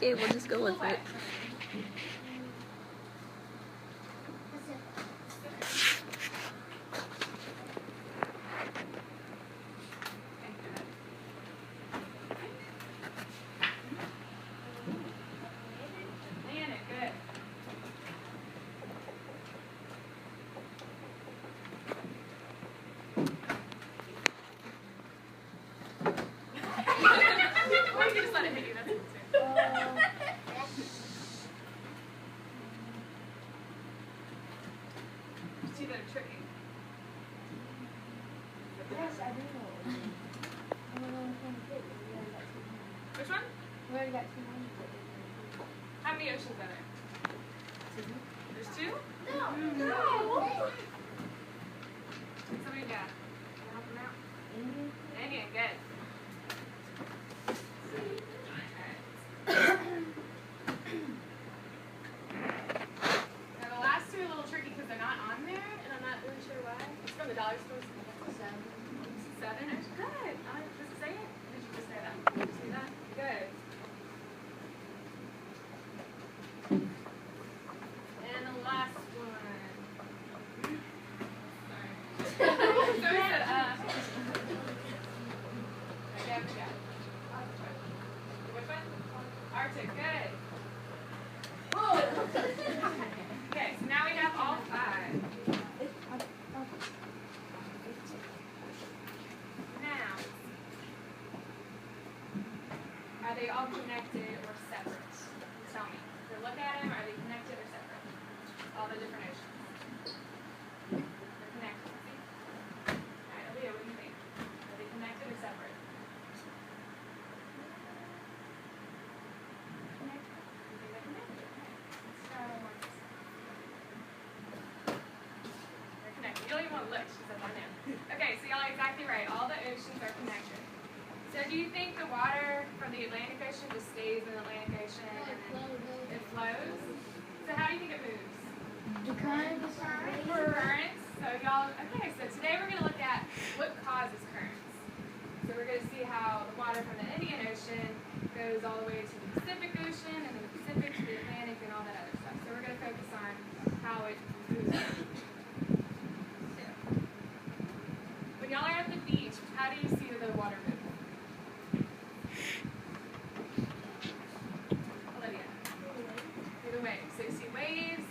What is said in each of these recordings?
Okay, we'll just go with it. See that tricky. Yes, I do know. Which one? We already got 2 months. How many oceans are there? 2. There's 2? No. Somebody got. Can I help them out? Indian, good. Now the last 2 are a little tricky because they're not on there, and I'm not really sure why. It's from the dollar store. 7. 7? Good. Does it say it? Did you just say that? Did you see that? Good. And the last one. Sorry. So we said, okay, we got it. Which one? Arctic, good. Whoa! Okay, so now we have all 5. Now, are they all connected or separate? Tell me. So look at them, are they connected or separate? All the different oceans. They're connected. See? Alright, Aaliyah, what do you think? Are they connected or separate? Connected. You think they're connected? Okay. Let's try one more. They're connected. You don't even want to look, she said I know. Okay, so y'all are exactly right. All the oceans are connected. So do you think the water from the Atlantic Ocean just stays in the Atlantic Ocean and then it flows? So how do you think it moves? The currents. Currents. So y'all, okay, so today we're going to look at what causes currents. So we're going to see how the water from the Indian Ocean goes all the way to the Pacific Ocean and then the Pacific to the Atlantic and all that other stuff. So we're going to focus on how it moves. When y'all are at the beach, how do you see the water move? Olivia. Through the waves. So you see waves.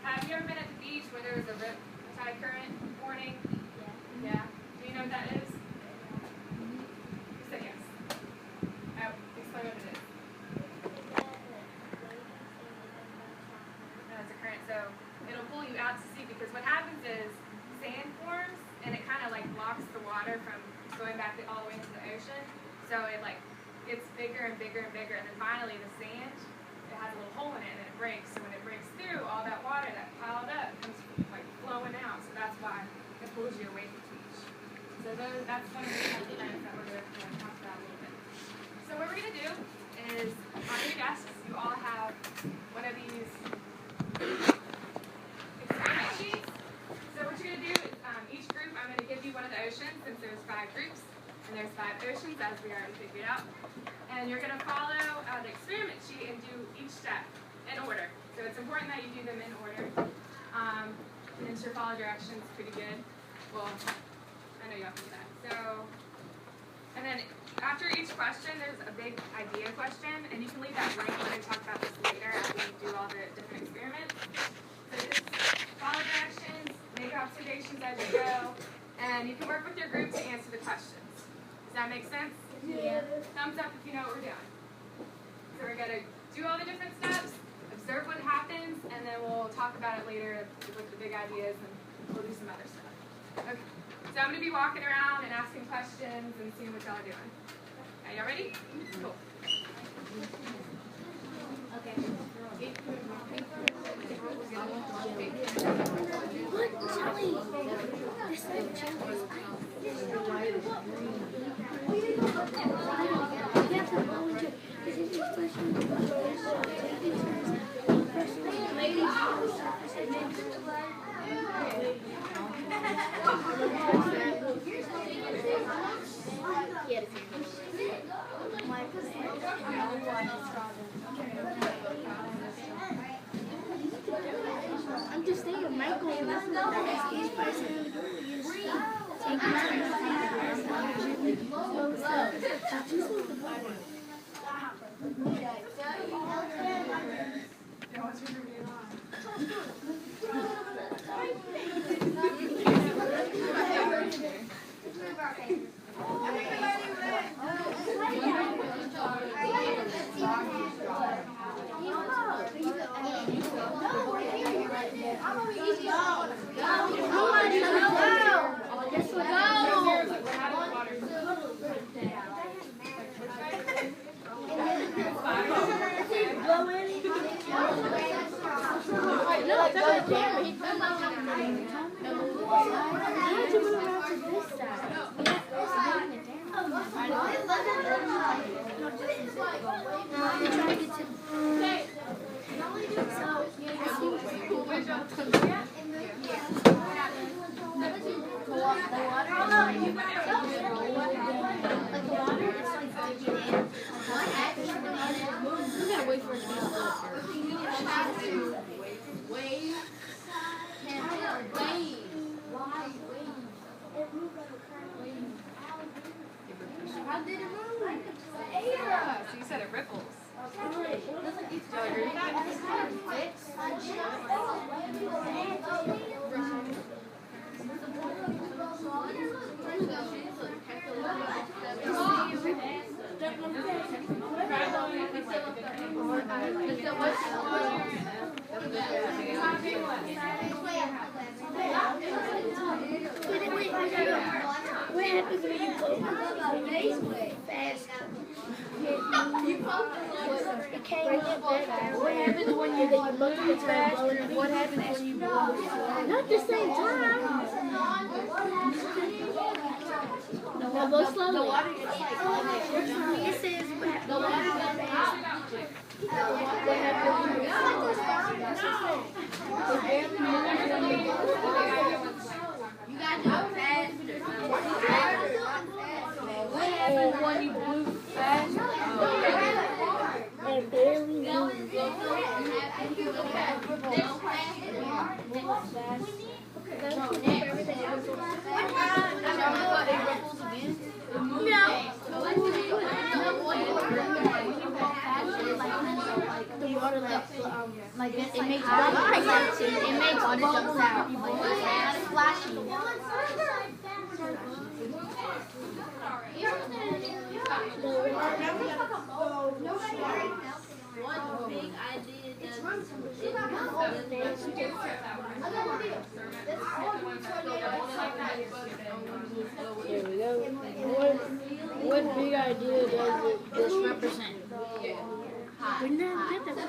Have you ever been at the beach where there was a rip tide current warning? Yeah. Do you know what that is? You said yes. Oh, explain what it is. No, it's a current. So it'll pull you out to sea because what happens is sand forms and it kind of like blocks the water from going back all the way into the ocean. So it like gets bigger and bigger and bigger, and then finally the sand, it has a little hole in it and it breaks. So when it breaks through, all that water that piled up comes like flowing out. So that's why it pulls you away from the beach. So that's one of the events that we're going to talk about a little bit. So what we're going to do is on your desks, you all have one of these experiment sheets. So what you're going to do is each group, I'm going to give you one of the oceans since there's 5 groups. And there's 5 oceans, as we already figured out. And you're going to follow the experiment sheet and do each step in order. So it's important that you do them in order. And sure follow directions pretty good. Well, I know you have to do that. So, and then after each question, there's a big idea question. And you can leave that blank. We're going to talk about this later after you do all the different experiments. So just follow directions, make observations as you go. And you can work with your group to answer the questions. Does that make sense? Yeah. Thumbs up if you know what we're doing. So we're going to do all the different steps, observe what happens, and then we'll talk about it later with the big ideas, and we'll do some other stuff. Okay. So I'm going to be walking around and asking questions and seeing what y'all are doing. Are y'all ready? Cool. Okay. What, Sally? This Yes. Michael, he's person. How did it move? So you said it ripples. Do you agree with that? What happens when you go fast? It can't get better. What happens when you look at fast? What happens when you blow? Not the same time. No, go slowly. It says what You gotta do it fast. What happens when you move fast? And barely move. The water like it makes bubbles. It makes bubbles out. It's flashy. One big idea There we go. What big idea does this represent? We're not good at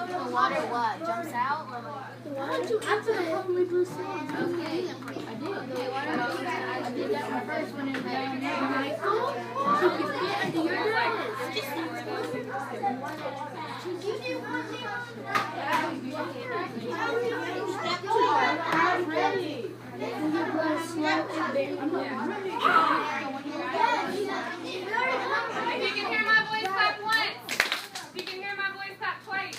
the water what? Jumps out? Why did you answer the Holy Blue Song? Okay. I did that one first when it was down there. I'm like, oh, you can get under your I'm ready. If you can hear my voice, clap once. If you can hear my voice, clap twice.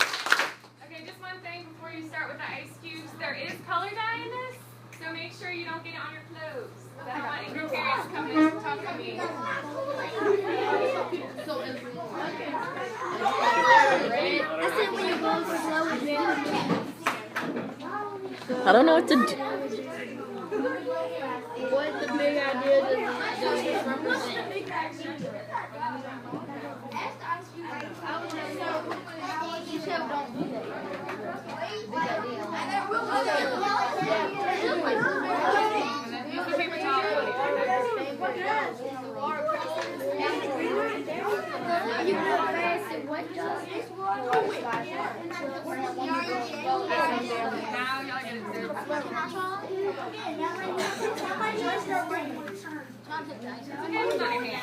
Okay, just one thing before you start with the ice cubes. There is color dye in this, so make sure you don't get it on your clothes. I don't want angry parents coming in and talking to me. I said when you go slow, I don't know what to do. what the big idea does this represent? Use the paper towel. You go fast and what does this Now y'all get it. Okay, it's not your hand.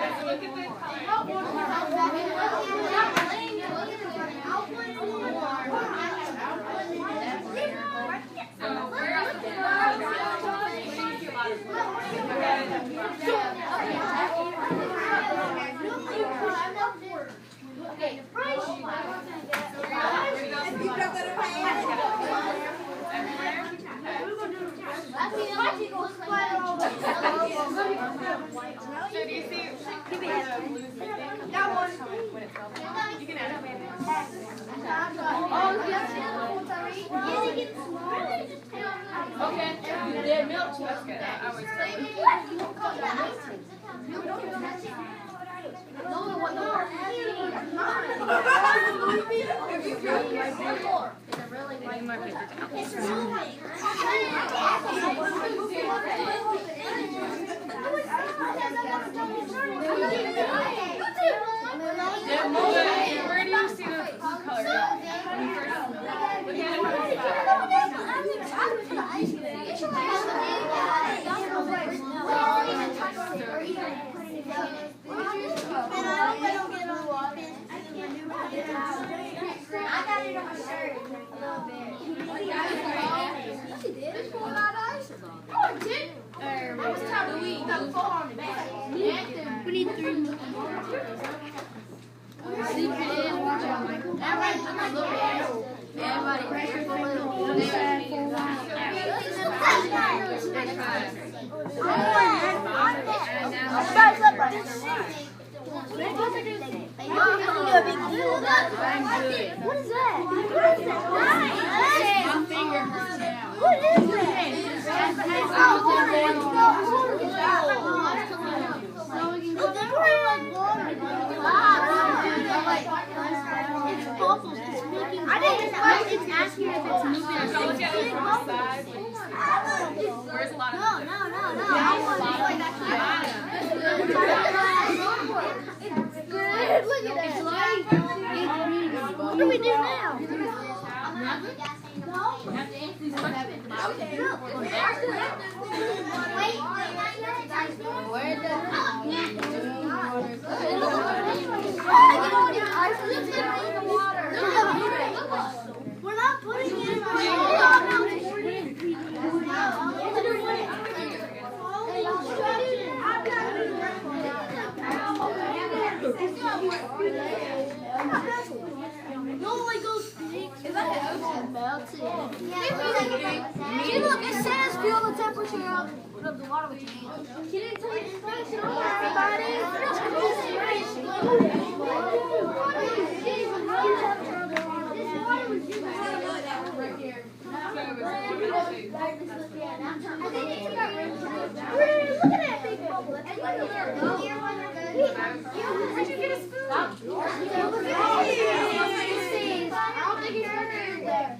I look at this color. Yeah, milk tea. That's good. I always play with my paper Where do you see the color? I got it on my shirt a little bit. This one got ice. Oh, it did? That was time to eat. Got 4 on the back. We need 3 more. Sleep it in. Everybody, What is that? my finger hurts now. What is that? It's bubbles. It's making bubbles. It's asking if it's moving. So look at it from the side. Where's a lot of No. Good. Look at that. What do we do now? We're not putting it in See, look, it says feel the temperature of the water with your hands. She didn't tell you instructions. Everybody. Look at that big bubble. Where'd you get a spoon? I don't think it's working there.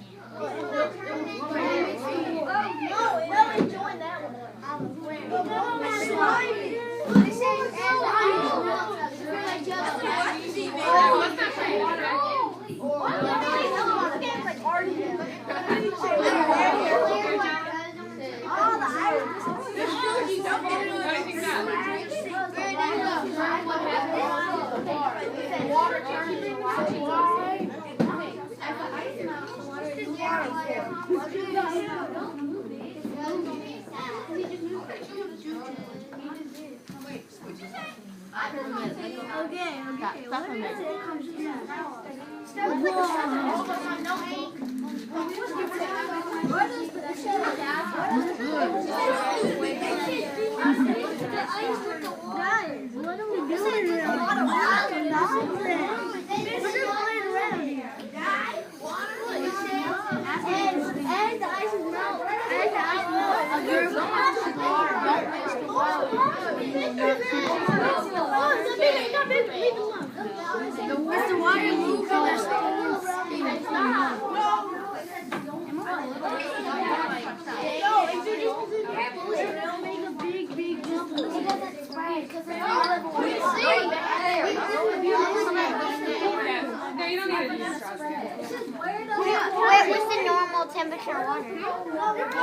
What's the normal temperature water?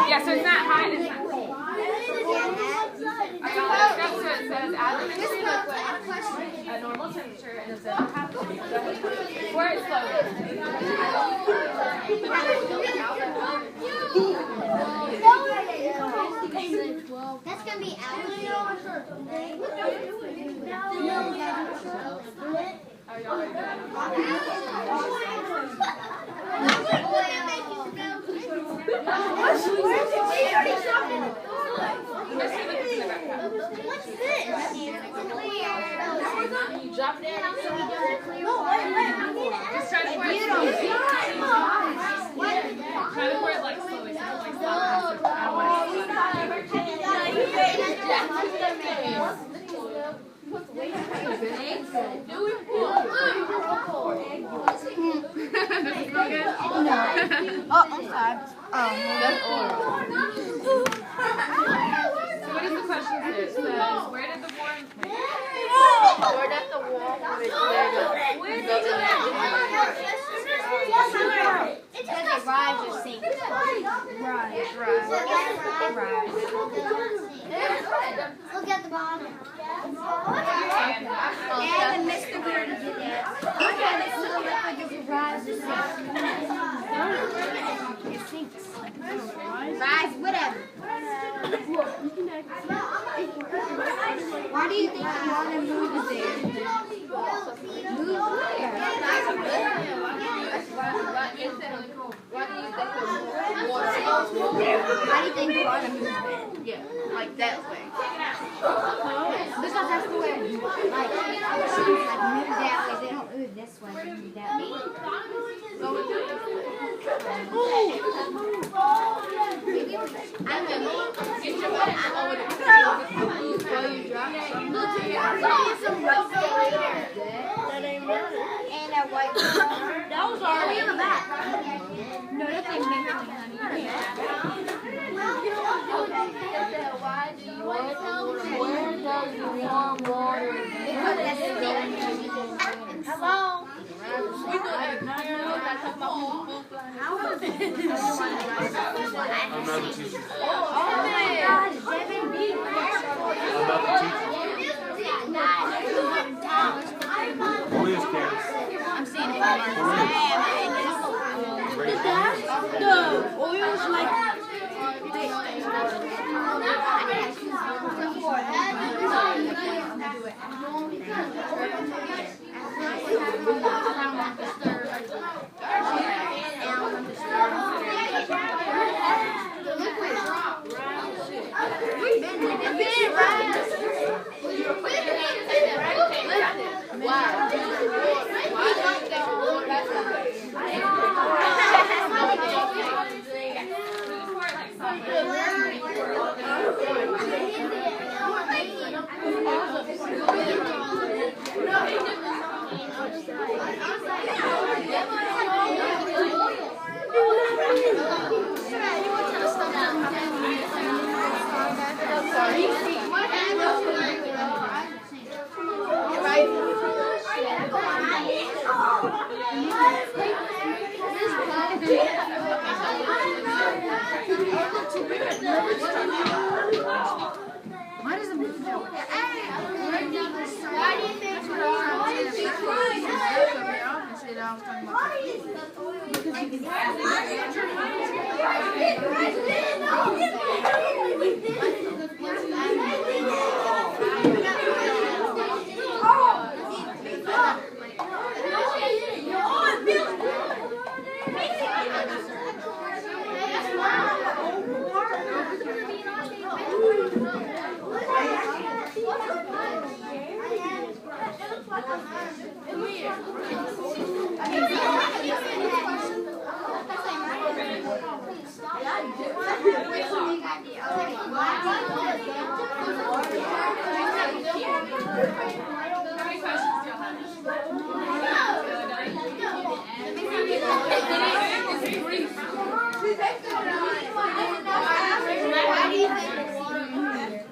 Yeah, so it's not hot, it's not cold. So it says elementary liquid at normal temperature and it says half or it's floating. That's gonna be What's this? You drop it in. Just try to pour it slowly. Try to pour it like slowly, so like stop. I don't want it to That's oil. So what is the question here? It says, where did the warm Where does the warm rise or sink? rise? Look at the bottom. And the mix the beer to get that. Okay, this is a liquid. Does it rise or sink? It sinks. Rise, whatever. Why do you think the water moves there? Moves where? How do you think the water moves there? Yeah, like that way. Because that's the way, like, machines like move that way. They don't move this way. They move that way. And that white that was already in the back. No, that's in mentally, honey. Where does the warm water Hello? I'm not the teacher. Oh my God, Devin beat me. I'm not the teacher. Who is Candace? I'm seeing it. No. Oil's like Why does it move that way?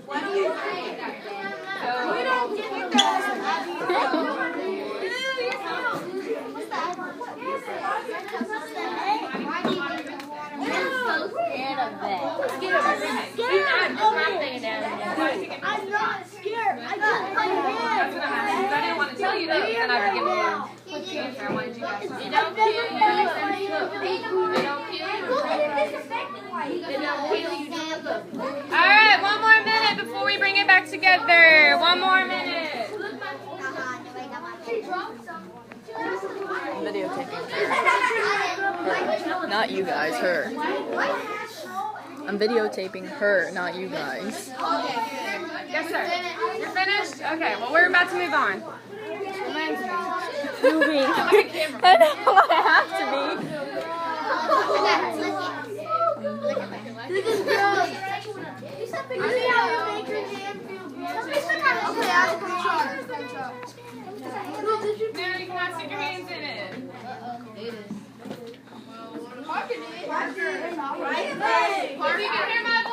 Why do you think Alright, one more minute before we bring it back together. One more minute. videotaping her. Not you guys, her. I'm videotaping her, not you guys. Yes, sir. You're finished? Okay, well, we're about to move on. Moving. I know I have to be. Mary, you cannot stick your hands in it. Barbie, can hear my